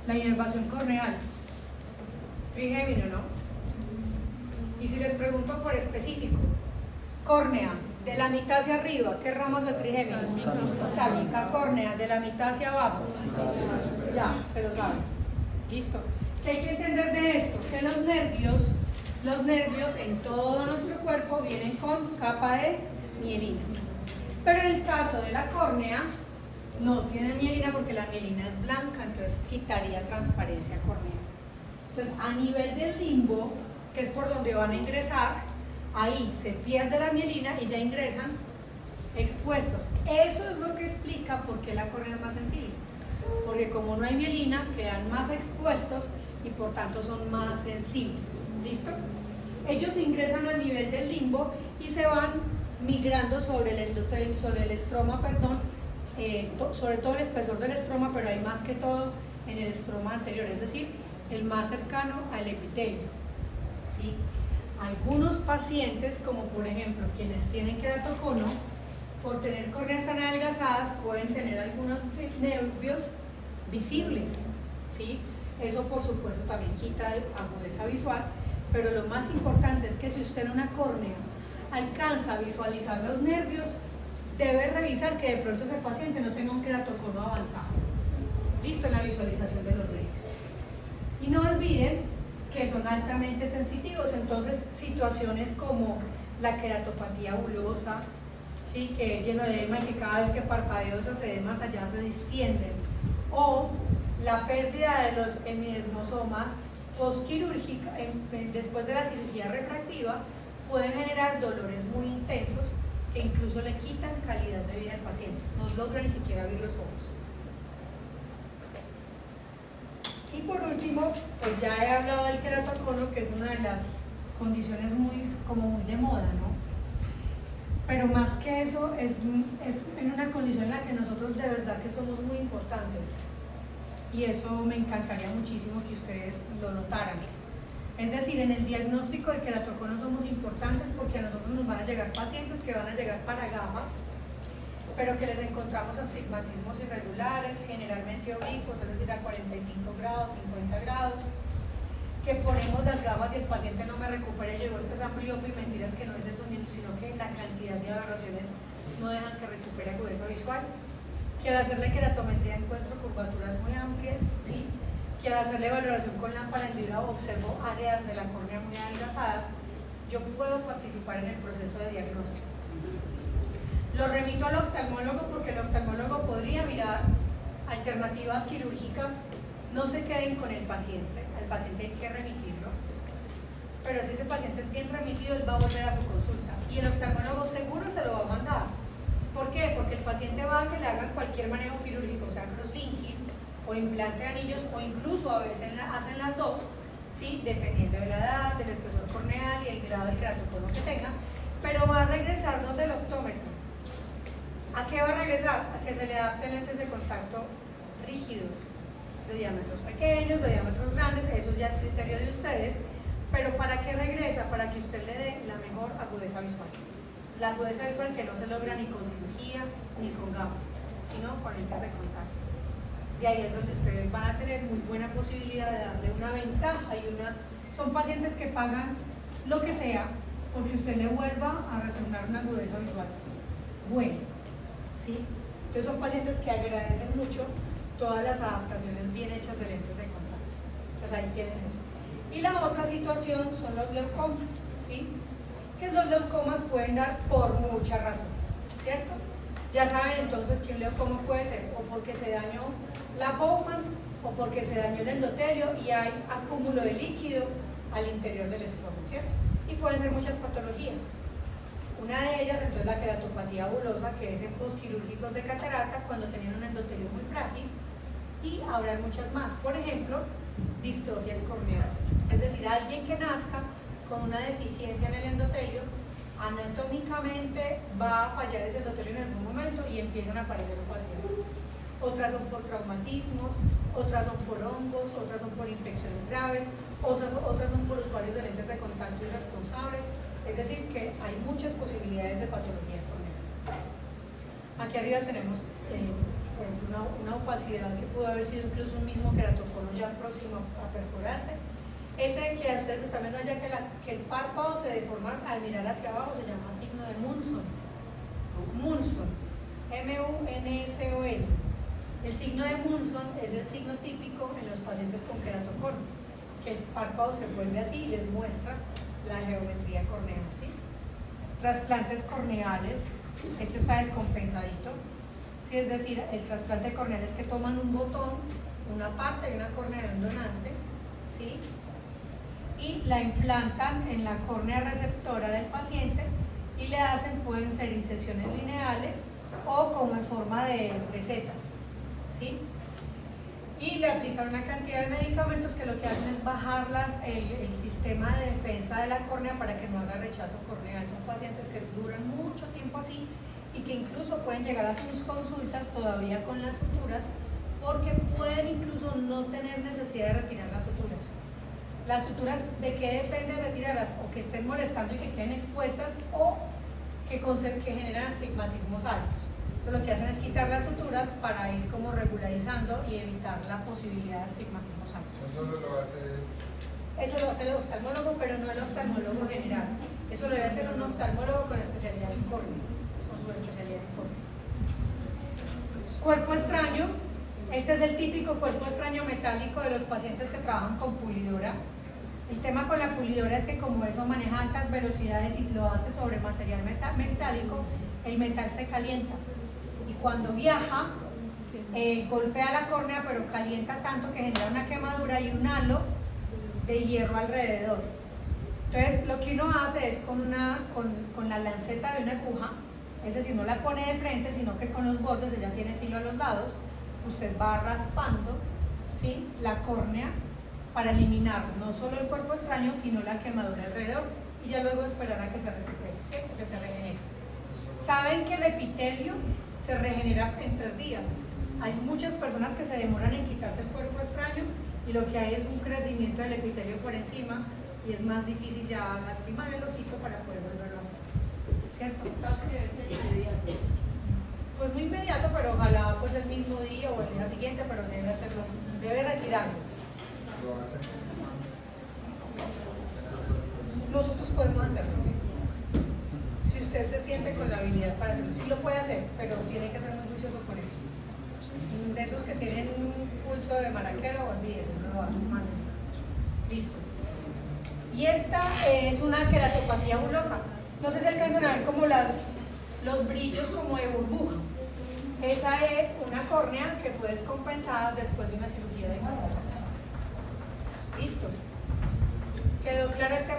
La inervación corneal, trigémino, ¿no? Y si les pregunto por específico, córnea, de la mitad hacia arriba, ¿qué ramas de trigémino? Tálmica, córnea, de la mitad hacia abajo. Ya, se lo saben. Listo. ¿Qué hay que entender de esto? Que los nervios en todo nuestro cuerpo vienen con capa de mielina. Pero en el caso de la córnea, no tiene mielina porque la mielina es blanca, entonces quitaría transparencia corneal. Entonces, a nivel del limbo, que es por donde van a ingresar, ahí se pierde la mielina y ya ingresan expuestos. Eso es lo que explica por qué la córnea es más sensible. Porque como no hay mielina, quedan más expuestos y por tanto son más sensibles. ¿Listo? Ellos ingresan al nivel del limbo y se van migrando sobre el endotelio, sobre el estroma, sobre todo el espesor del estroma, pero hay más que todo en el estroma anterior, es decir, el más cercano al epitelio. ¿Sí? Algunos pacientes, como por ejemplo quienes tienen queratocono, por tener córneas tan adelgazadas, pueden tener algunos nervios visibles. ¿Sí? Eso por supuesto también quita agudeza visual, pero lo más importante es que si usted en una córnea alcanza a visualizar los nervios, debe revisar que de pronto ese paciente no tenga un queratocono avanzado. Listo, en la visualización de los nervios. Y no olviden que son altamente sensitivos, entonces situaciones como la queratopatía bulosa, ¿sí? Que es lleno de edema y que cada vez que parpadeo esos edemas allá se distienden, o la pérdida de los hemidesmosomas postquirúrgica, después de la cirugía refractiva, pueden generar dolores muy intensos que incluso le quitan calidad de vida al paciente, no logra ni siquiera abrir los ojos. Y por último, pues ya he hablado del queratocono, que es una de las condiciones muy de moda, ¿no? Pero más que eso, es en una condición en la que nosotros de verdad que somos muy importantes. Y eso me encantaría muchísimo que ustedes lo notaran. Es decir, en el diagnóstico del queratocono somos importantes porque a nosotros nos van a llegar pacientes que van a llegar para gafas, pero que les encontramos astigmatismos irregulares, generalmente oblicuos, es decir, a 45 grados, 50 grados, que ponemos las gafas y el paciente no me recupera y llegó este ambliope, y mentiras que no es eso, sino que la cantidad de aberraciones no dejan que recupere agudeza visual, que al hacerle queratometría encuentro curvaturas muy amplias, ¿sí? Que al hacerle valoración con lámpara hendida observo áreas de la córnea muy adelgazadas. Yo puedo participar en el proceso de diagnóstico. Lo remito al oftalmólogo porque el oftalmólogo podría mirar alternativas quirúrgicas. No se queden con el paciente, al paciente hay que remitirlo, pero si ese paciente es bien remitido, él va a volver a su consulta y el oftalmólogo seguro se lo va a mandar. ¿Por qué? Porque el paciente va a que le hagan cualquier manejo quirúrgico, sea crosslinking o implante de anillos, o incluso a veces hacen las dos, ¿sí? Dependiendo de la edad, del espesor corneal y el grado del queratocono que tenga, pero va a regresar donde el optómetro. ¿A qué va a regresar? A que se le adapten lentes de contacto rígidos, de diámetros pequeños, de diámetros grandes, eso ya es criterio de ustedes, pero ¿para qué regresa? Para que usted le dé la mejor agudeza visual. La agudeza visual que no se logra ni con cirugía ni con gafas, sino con lentes de contacto. De ahí es donde ustedes van a tener muy buena posibilidad de darle una ventaja son pacientes que pagan lo que sea porque usted le vuelva a retornar una agudeza visual buena, ¿sí? Entonces son pacientes que agradecen mucho todas las adaptaciones bien hechas de lentes de contacto. Pues ahí tienen eso. Y la otra situación son los leucomas, ¿sí? Que los leucomas pueden dar por muchas razones, ¿cierto? Ya saben entonces que un leucoma puede ser o porque se dañó la Bowman o porque se dañó el endotelio y hay acúmulo de líquido al interior del estroma, ¿cierto? Y pueden ser muchas patologías. Una de ellas entonces la queratopatía bulosa, que es en postquirúrgicos de catarata cuando tenían un endotelio muy frágil, y habrán muchas más. Por ejemplo, distrofias corneales, es decir, alguien que nazca con una deficiencia en el endotelio, anatómicamente va a fallar ese endotelio en algún momento y empiezan a aparecer opacidades. Otras son por traumatismos, otras son por hongos, otras son por infecciones graves, otras son por usuarios de lentes de contacto irresponsables, es decir, que hay muchas posibilidades de patología corneal. Aquí arriba tenemos, por ejemplo, una opacidad que pudo haber sido incluso un mismo queratocono próximo a perforarse. Ese que ustedes están viendo allá, que el párpado se deforma al mirar hacia abajo, se llama signo de Munson. Munson, M-U-N-S-O-N. El signo de Munson es el signo típico en los pacientes con queratocornea, que el párpado se vuelve así y les muestra la geometría corneal, ¿sí? Trasplantes corneales, este está descompensadito, ¿sí? Es decir, el trasplante corneal es que toman un botón, una parte de una córnea de un donante, ¿sí? Y la implantan en la córnea receptora del paciente y le hacen, pueden ser inserciones lineales o como en forma de setas, ¿sí? Y le aplican una cantidad de medicamentos que lo que hacen es bajar el sistema de defensa de la córnea para que no haga rechazo corneal. Son pacientes que duran mucho tiempo así y que incluso pueden llegar a sus consultas todavía con las suturas, porque pueden incluso no tener necesidad de retirar las suturas. Las suturas, ¿de qué depende retirarlas? O que estén molestando y que queden expuestas, o que generan astigmatismos altos. Entonces lo que hacen es quitar las suturas para ir como regularizando y evitar la posibilidad de astigmatismos altos. Eso no lo hace... Eso lo hace el oftalmólogo, pero no el oftalmólogo general. Eso lo debe hacer un oftalmólogo con especialidad en córnea, con su especialidad en córnea. Cuerpo extraño. Este es el típico cuerpo extraño metálico de los pacientes que trabajan con pulidora. El tema con la pulidora es que como eso maneja altas velocidades y lo hace sobre material metálico, el metal se calienta. Y cuando viaja, golpea la córnea, pero calienta tanto que genera una quemadura y un halo de hierro alrededor. Entonces, lo que uno hace es con la lanceta de una aguja, es decir, no la pone de frente, sino que con los bordes, ella tiene filo a los lados, usted va raspando, ¿sí?, la córnea para eliminar no solo el cuerpo extraño, sino la quemadura alrededor, y ya luego esperar a que se recupere, ¿cierto?, que se regenere. Saben que el epitelio se regenera en 3 días. Hay muchas personas que se demoran en quitarse el cuerpo extraño y lo que hay es un crecimiento del epitelio por encima y es más difícil ya lastimar el ojito para poder volverlo a hacer, ¿cierto? Pues no inmediato, pero ojalá pues el mismo día o el día siguiente, pero debe hacerlo, debe retirarlo. Lo hace. Nosotros podemos hacerlo. Si usted se siente con la habilidad para hacerlo, sí lo puede hacer, pero tiene que ser muy juicioso por eso. De esos que tienen un pulso de maraquero, olvídese, no lo hagan. Listo. Y esta es una queratopatía bulosa. No sé si alcanzan a ver como los brillos como de burbuja. Esa es una córnea que fue descompensada después de una cirugía de implantación. Listo. ¿Quedó claro el tema?